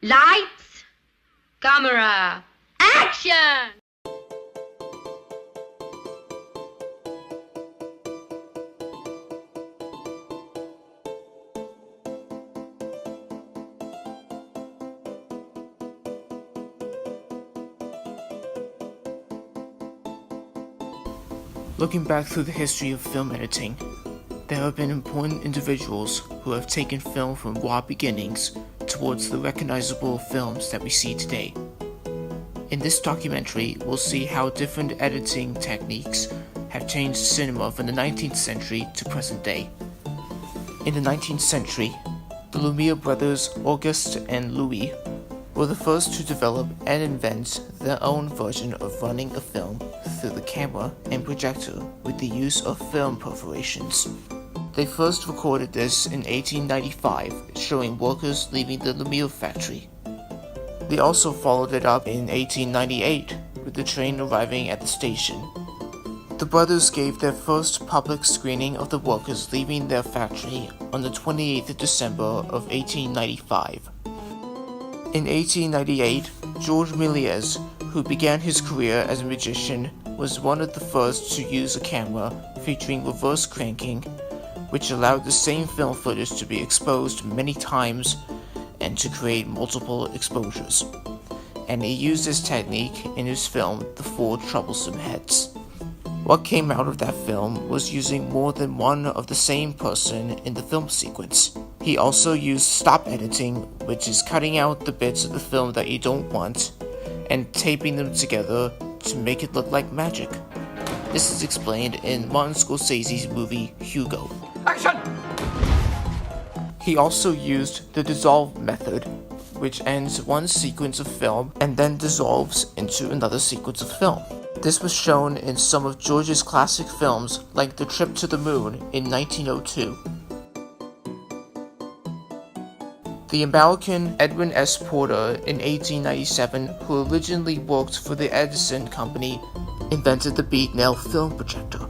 Lights, camera, action! Looking back through the history of film editing, there have been important individuals who have taken film from raw beginnings towards the recognizable films that we see today. In this documentary, we'll see how different editing techniques have changed cinema from the 19th century to present day. In the 19th century, the Lumiere Brothers, Auguste and Louis, were the first to develop and invent their own version of running a film through the camera and projector with the use of film perforations. They first recorded this in 1895, showing workers leaving the Lumiere factory. They also followed it up in 1898, with the train arriving at the station. The brothers gave their first public screening of the workers leaving their factory on the 28th of December of 1895. In 1898, Georges Méliès, who began his career as a magician, was one of the first to use a camera featuring reverse cranking, which allowed the same film footage to be exposed many times and to create multiple exposures. And he used this technique in his film The Four Troublesome Heads. What came out of that film was using more than one of the same person in the film sequence. He also used stop editing, which is cutting out the bits of the film that you don't want and taping them together to make it look like magic. This is explained in Martin Scorsese's movie Hugo. Action! He also used the dissolve method, which ends one sequence of film and then dissolves into another sequence of film. This was shown in some of George's classic films like The Trip to the Moon in 1902. The American Edwin S Porter in 1897, who originally worked for the Edison Company, invented the bead nail film projector.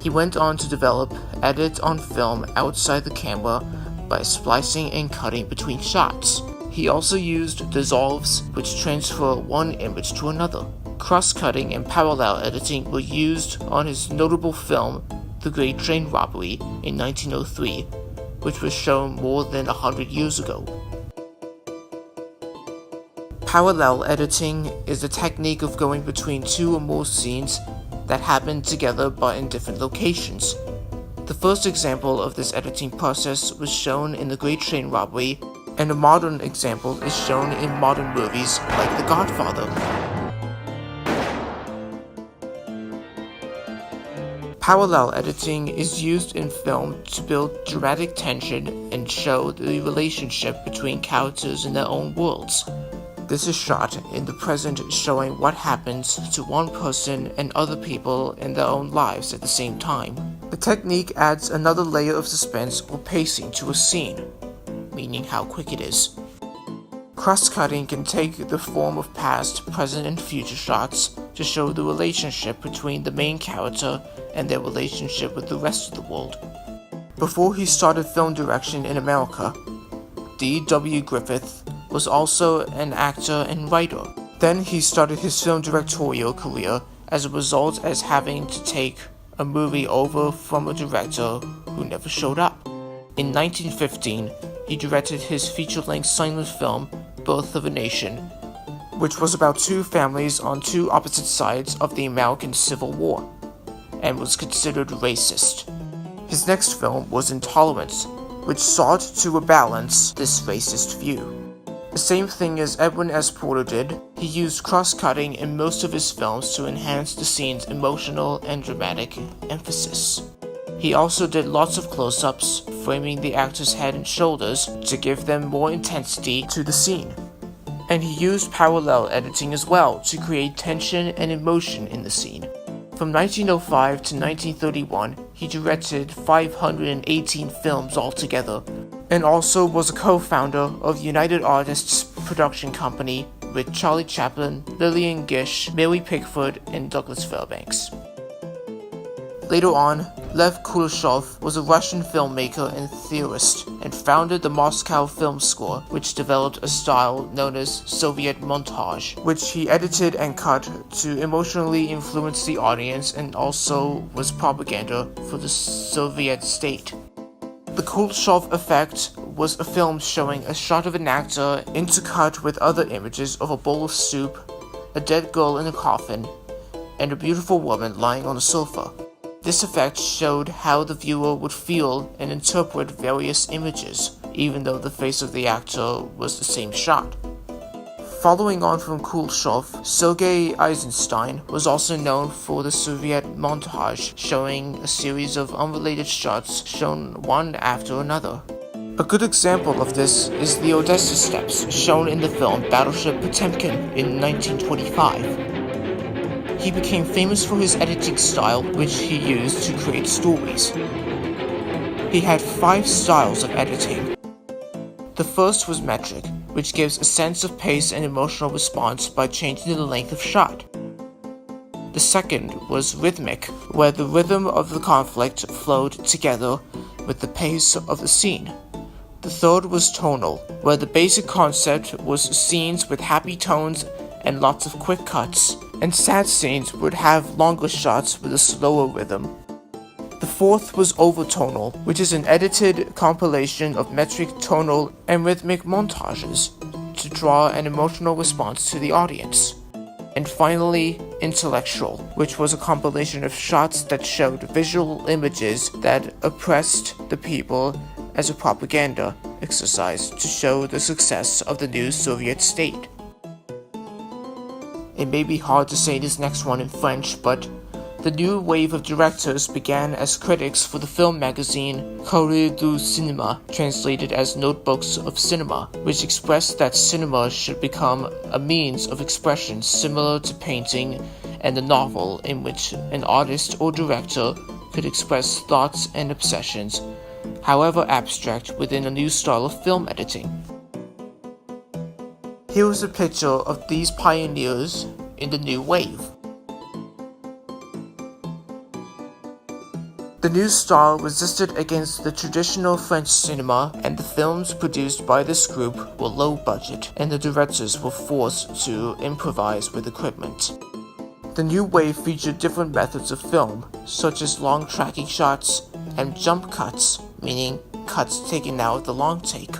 He went on to develop edit on film outside the camera by splicing and cutting between shots. He also used dissolves, which transfer one image to another. Cross-cutting and parallel editing were used on his notable film, The Great Train Robbery in 1903, which was shown more than 100 years ago. Parallel editing is the technique of going between two or more scenes that happen together but in different locations. The first example of this editing process was shown in The Great Train Robbery, and a modern example is shown in modern movies like The Godfather. Parallel editing is used in film to build dramatic tension and show the relationship between characters in their own worlds. This is shot in the present, showing what happens to one person and other people in their own lives at the same time. The technique adds another layer of suspense or pacing to a scene, meaning how quick it is. Cross-cutting can take the form of past, present, and future shots to show the relationship between the main character and their relationship with the rest of the world. Before he started film direction in America, D.W. Griffith was also an actor and writer. Then he started his film directorial career as a result as having to take a movie over from a director who never showed up. In 1915, he directed his feature-length silent film, Birth of a Nation, which was about two families on two opposite sides of the American Civil War, and was considered racist. His next film was Intolerance, which sought to balance this racist view. The same thing as Edwin S Porter did, he used cross-cutting in most of his films to enhance the scene's emotional and dramatic emphasis. He also did lots of close-ups, framing the actor's head and shoulders to give them more intensity to the scene. And he used parallel editing as well to create tension and emotion in the scene. From 1905 to 1931, he directed 518 films altogether, and also was a co-founder of United Artists production company with Charlie Chaplin, Lillian Gish, Mary Pickford, and Douglas Fairbanks. Later on, Lev Kuleshov was a Russian filmmaker and theorist, and founded the Moscow Film School, which developed a style known as Soviet montage, which he edited and cut to emotionally influence the audience and also was propaganda for the Soviet state. The Kuleshov effect was a film showing a shot of an actor intercut with other images of a bowl of soup, a dead girl in a coffin, and a beautiful woman lying on a sofa. This effect showed how the viewer would feel and interpret various images, even though the face of the actor was the same shot. Following on from Kuleshov, Sergei Eisenstein was also known for the Soviet montage, showing a series of unrelated shots shown one after another. A good example of this is the Odessa steps shown in the film Battleship Potemkin in 1925. He became famous for his editing style, which he used to create stories. He had 5 styles of editing. The first was metric, which gives a sense of pace and emotional response by changing the length of shot. The second was rhythmic, where the rhythm of the conflict flowed together with the pace of the scene. The third was tonal, where the basic concept was scenes with happy tones and lots of quick cuts, and sad scenes would have longer shots with a slower rhythm. The fourth was overtonal, which is an edited compilation of metric, tonal, and rhythmic montages to draw an emotional response to the audience. And finally, intellectual, which was a compilation of shots that showed visual images that oppressed the people as a propaganda exercise to show the success of the new Soviet state. It may be hard to say this next one in French, but the new wave of directors began as critics for the film magazine Courrier du Cinéma, translated as Notebooks of Cinema, which expressed that cinema should become a means of expression similar to painting and the novel, in which an artist or director could express thoughts and obsessions, however abstract, within a new style of film editing. Here is a picture of these pioneers in the new wave. The new style resisted against the traditional French cinema, and the films produced by this group were low budget, and the directors were forced to improvise with equipment. The new wave featured different methods of film, such as long tracking shots and jump cuts, meaning cuts taken out of the long take.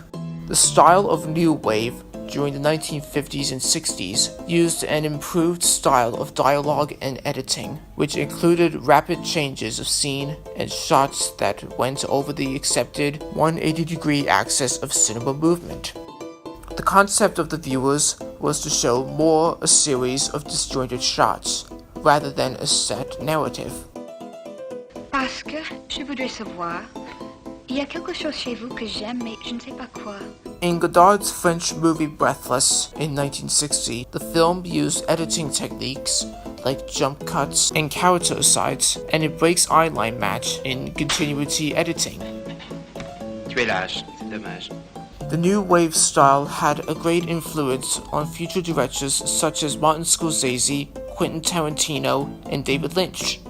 The style of new wave during the 1950s and 60s used an improved style of dialogue and editing, which included rapid changes of scene and shots that went over the accepted 180-degree axis of cinema movement. The concept of the viewers was to show more a series of disjointed shots, rather than a set narrative. Parce que je voudrais savoir, il y a quelque chose chez vous que j'aime, mais je ne sais pas quoi. In Godard's French movie Breathless in 1960, the film used editing techniques like jump cuts and character asides, and it breaks eyeline match in continuity editing. Tu es lâche, c'est dommage. The new wave style had a great influence on future directors such as Martin Scorsese, Quentin Tarantino, and David Lynch.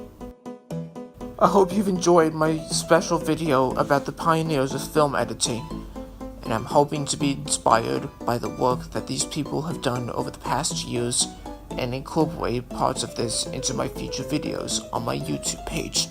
I hope you've enjoyed my special video about the pioneers of film editing, and I'm hoping to be inspired by the work that these people have done over the past years and incorporate parts of this into my future videos on my YouTube page.